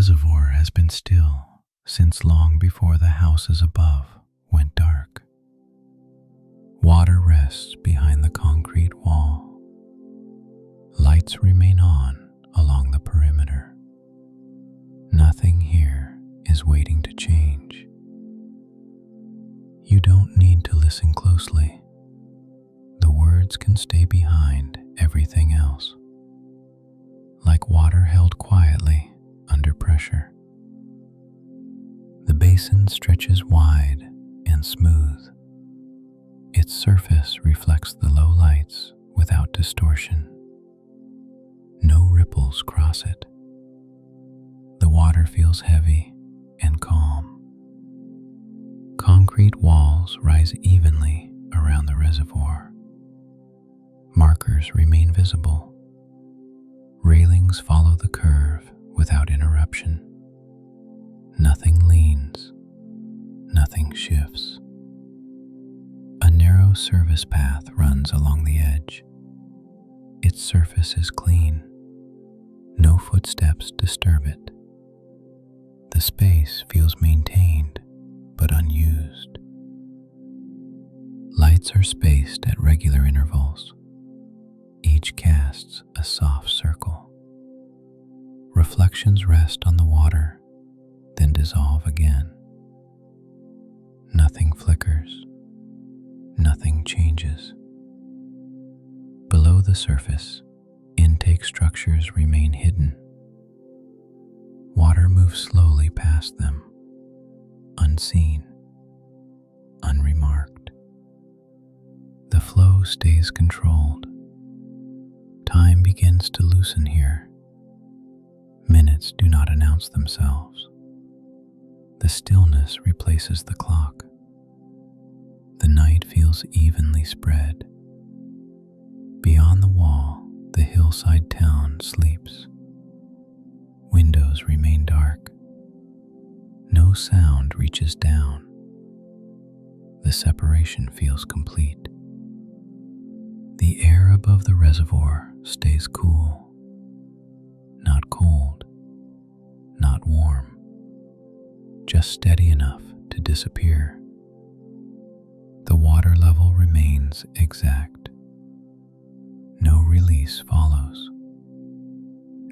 reservoir has been still since long before the houses above went dark. Water rests behind the concrete wall. Lights remain on along the perimeter. Nothing here is waiting to change. You don't need to listen closely. The words can stay behind everything else, like water held quietly under pressure. The basin stretches wide and smooth. Its surface reflects the low lights without distortion. No ripples cross it. The water feels heavy and calm. Concrete walls rise evenly around the reservoir. Markers remain visible. Railings follow the curve without interruption. Nothing leans, nothing shifts. A narrow service path runs along the edge. Its surface is clean. No footsteps disturb it. The space feels maintained but unused. Lights are spaced at regular intervals. Each casts a soft circle. Reflections rest on the water, then dissolve again. Nothing flickers. Nothing changes. Below the surface, intake structures remain hidden. Water moves slowly past them, unseen, unremarked. The flow stays controlled. Time begins to loosen here. Minutes do not announce themselves. The stillness replaces the clock. The night feels evenly spread. Beyond the wall, the hillside town sleeps. Windows remain dark. No sound reaches down. The separation feels complete. The air above the reservoir stays cool, not cold, not warm, just steady enough to disappear. The water level remains exact. No release follows.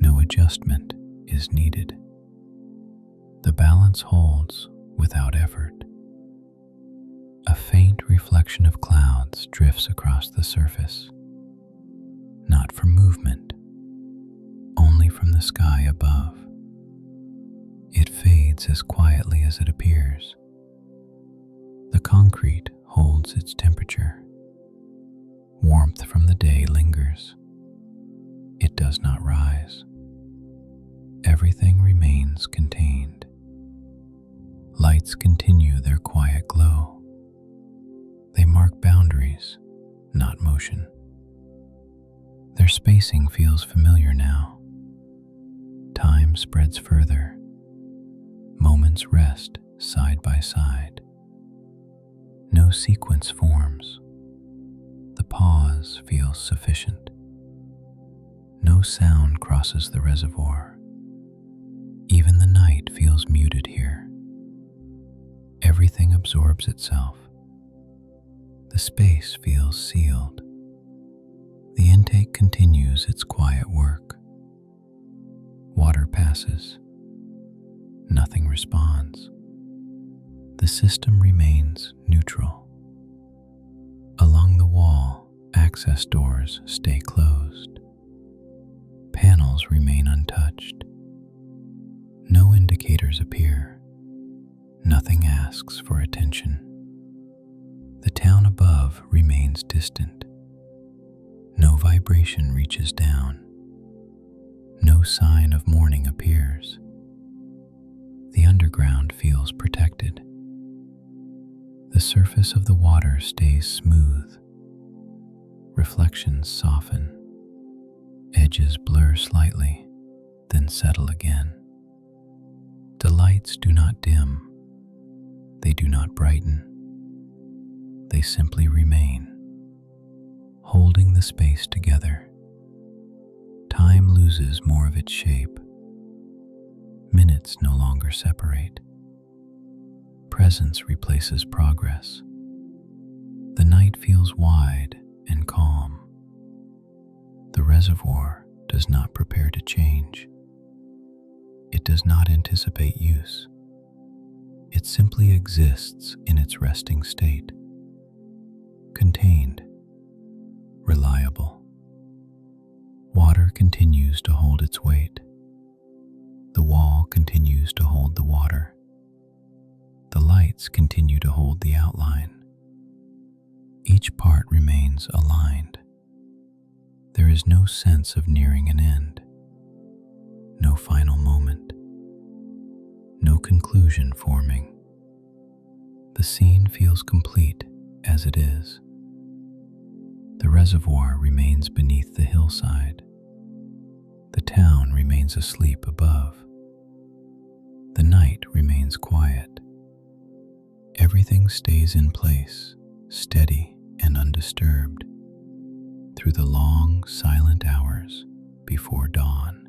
No adjustment is needed. The balance holds without effort. A faint reflection of clouds drifts across the surface, not from movement, only from the sky above. It fades as quietly as it appears. The concrete holds its temperature. Warmth from the day lingers. It does not rise. Everything remains contained. Lights continue their quiet glow. They mark boundaries, not motion. Their spacing feels familiar now. Time spreads further. Moments rest side by side. No sequence forms. The pause feels sufficient. No sound crosses the reservoir. Even the night feels muted here. Everything absorbs itself. The space feels sealed. The intake continues its quiet work. Water passes. Nothing responds. The system remains neutral. Along the wall, access doors stay closed. Panels remain untouched. No indicators appear. Nothing asks for attention. The town above remains distant. No vibration reaches down. No sign of morning appears. The underground feels protected. The surface of the water stays smooth. Reflections soften. Edges blur slightly, then settle again. The lights do not dim. They do not brighten. They simply remain, holding the space together. Time loses more of its shape. Minutes limits no longer separate. Presence replaces progress. The night feels wide and calm. The reservoir does not prepare to change. It does not anticipate use. It simply exists in its resting state. Contained, reliable. Water continues to hold its weight. The wall continues to hold the water. The lights continue to hold the outline. Each part remains aligned. There is no sense of nearing an end, no final moment, no conclusion forming. The scene feels complete as it is. The reservoir remains beneath the hillside. The town remains asleep above. The night remains quiet. Everything stays in place, steady and undisturbed, through the long, silent hours before dawn.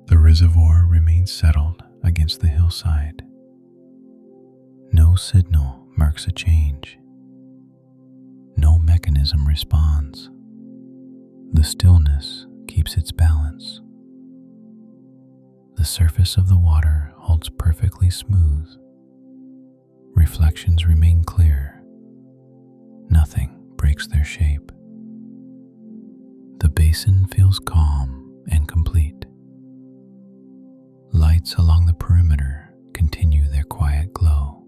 The reservoir remains settled against the hillside. No signal marks a change. No mechanism responds. The stillness keeps its balance. The surface of the water holds perfectly smooth. Reflections remain clear. Nothing breaks their shape. The basin feels calm and complete. Lights along the perimeter continue their quiet glow.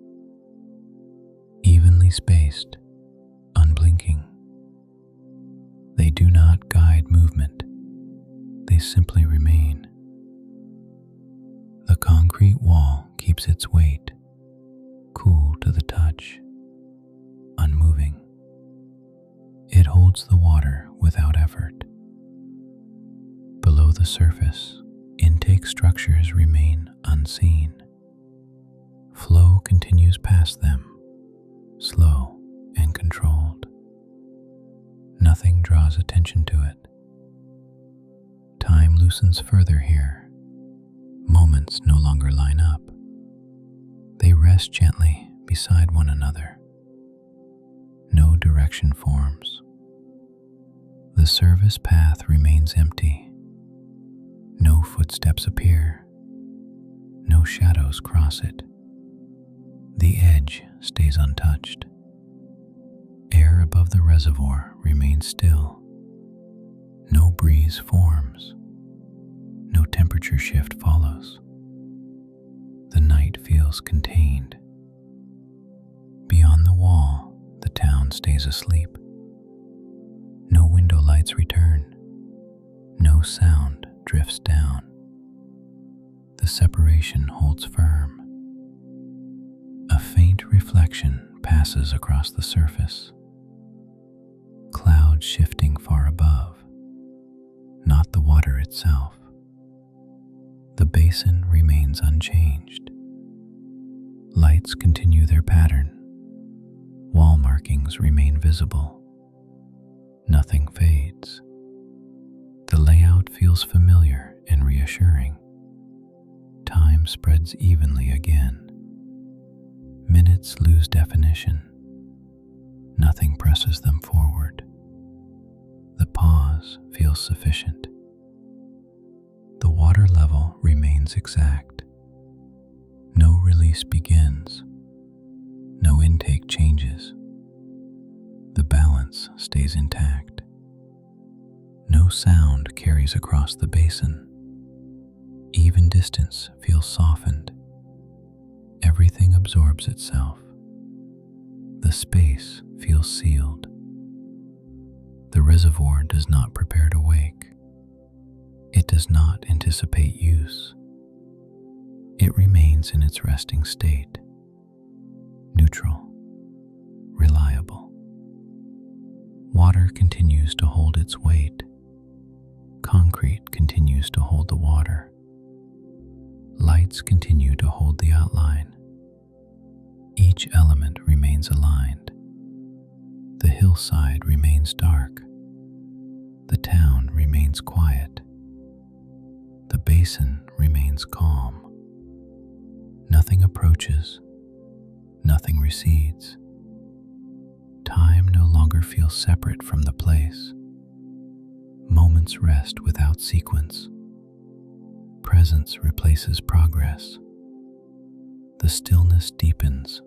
Evenly spaced, unblinking. They do not guide movement. They simply remain. The concrete wall keeps its weight, cool to the touch, unmoving. It holds the water without effort. Below the surface, intake structures remain unseen. Flow continues past them, slow and controlled. Nothing draws attention to it. Time loosens further here. Moments no longer line up. They rest gently beside one another. No direction forms. The service path remains empty. No footsteps appear. No shadows cross it. The edge stays untouched. Air above the reservoir remains still. No breeze forms. No temperature shift follows. The night feels contained. Beyond the wall, the town stays asleep. No window lights return. No sound drifts down. The separation holds firm. A faint reflection passes across the surface. Clouds shifting far above, not the water itself. The basin remains unchanged. Lights continue their pattern. Wall markings remain visible. Nothing fades. The layout feels familiar and reassuring. Time spreads evenly again. Minutes lose definition. Nothing presses them forward. The pause feels sufficient. The water level remains exact. No release begins. No intake changes. The balance stays intact. No sound carries across the basin. Even distance feels softened. Everything absorbs itself. The space feels sealed. The reservoir does not prepare to wake. It does not anticipate use. It remains in its resting state, neutral, reliable. Water continues to hold its weight. Concrete continues to hold the water. Lights continue to hold the outline. Each element remains aligned. The hillside remains dark. The town remains quiet. The basin remains calm. Nothing approaches, nothing recedes. Time no longer feels separate from the place. Moments rest without sequence. Presence replaces progress. The stillness deepens.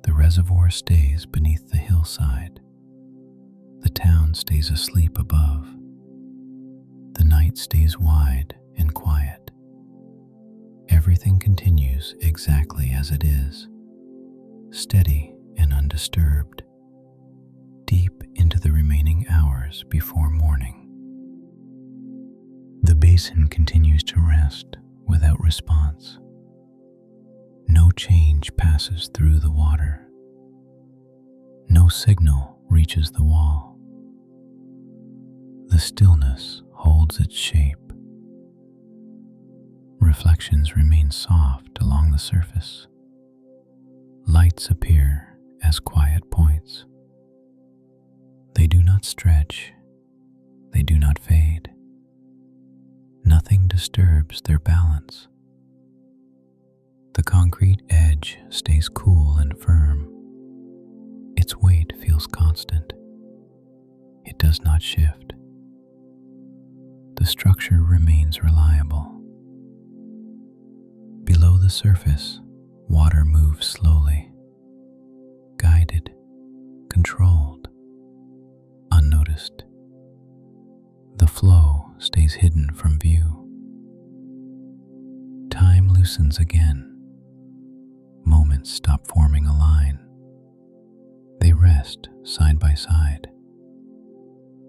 The reservoir stays beneath the hillside. The town stays asleep above. The night stays wide and quiet. Everything continues exactly as it is, steady and undisturbed, deep into the remaining hours before morning. The basin continues to rest without response. No change passes through the water. No signal reaches the wall. The stillness holds its shape. Reflections remain soft along the surface. Lights appear as quiet points. They do not stretch. They do not fade. Nothing disturbs their balance. The concrete edge stays cool and firm. Its weight feels constant. It does not shift. The structure remains reliable. Below the surface, water moves slowly, guided, controlled, unnoticed. The flow stays hidden from view. Time loosens again. Moments stop forming a line. They rest side by side.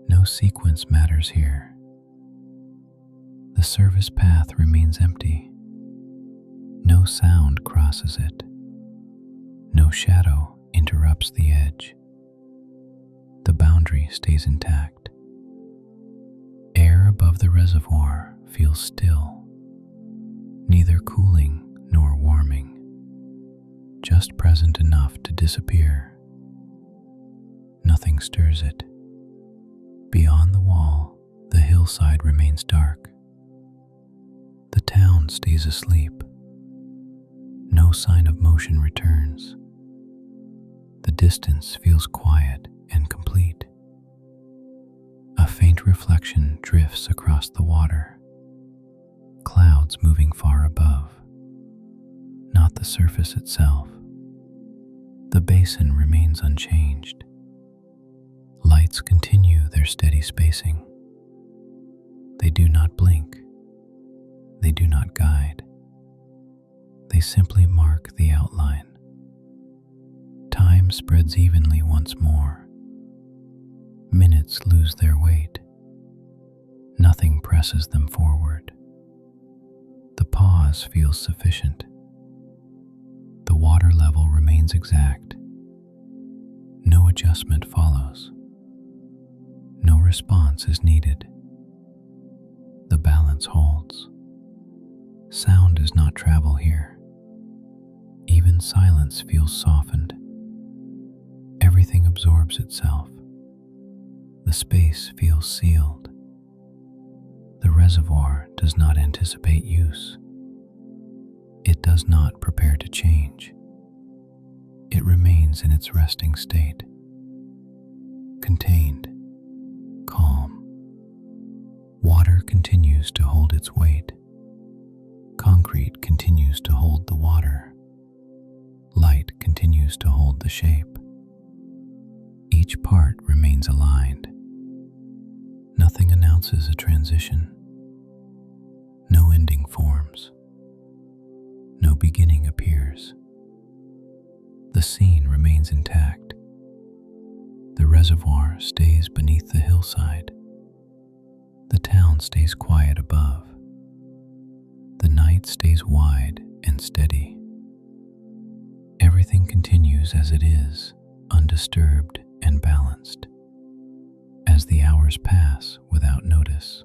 No sequence matters here. The service path remains empty. No sound crosses it. No shadow interrupts the edge. The boundary stays intact. Air above the reservoir feels still, neither cooling nor warming, just present enough to disappear. Nothing stirs it. Beyond the wall, the hillside remains dark. The town stays asleep. No sign of motion returns. The distance feels quiet and complete. A faint reflection drifts across the water. Clouds moving far above. Not the surface itself. The basin remains unchanged. Lights continue their steady spacing. They do not blink. They do not guide. They simply mark the outline. Time spreads evenly once more. Minutes lose their weight. Nothing presses them forward. The pause feels sufficient. The water level remains exact. No adjustment follows. No response is needed. The balance holds. Sound does not travel here. Even silence feels softened. Everything absorbs itself. The space feels sealed. The reservoir does not anticipate use. It does not prepare to change. It remains in its resting state, contained, calm. Water continues to hold its weight. Concrete continues to hold the water. Light continues to hold the shape. Each part remains aligned. Nothing announces a transition. No ending forms. No beginning appears. The scene remains intact. The reservoir stays beneath the hillside. The town stays quiet above. The night stays wide and steady. Everything continues as it is, undisturbed and balanced. As the hours pass without notice,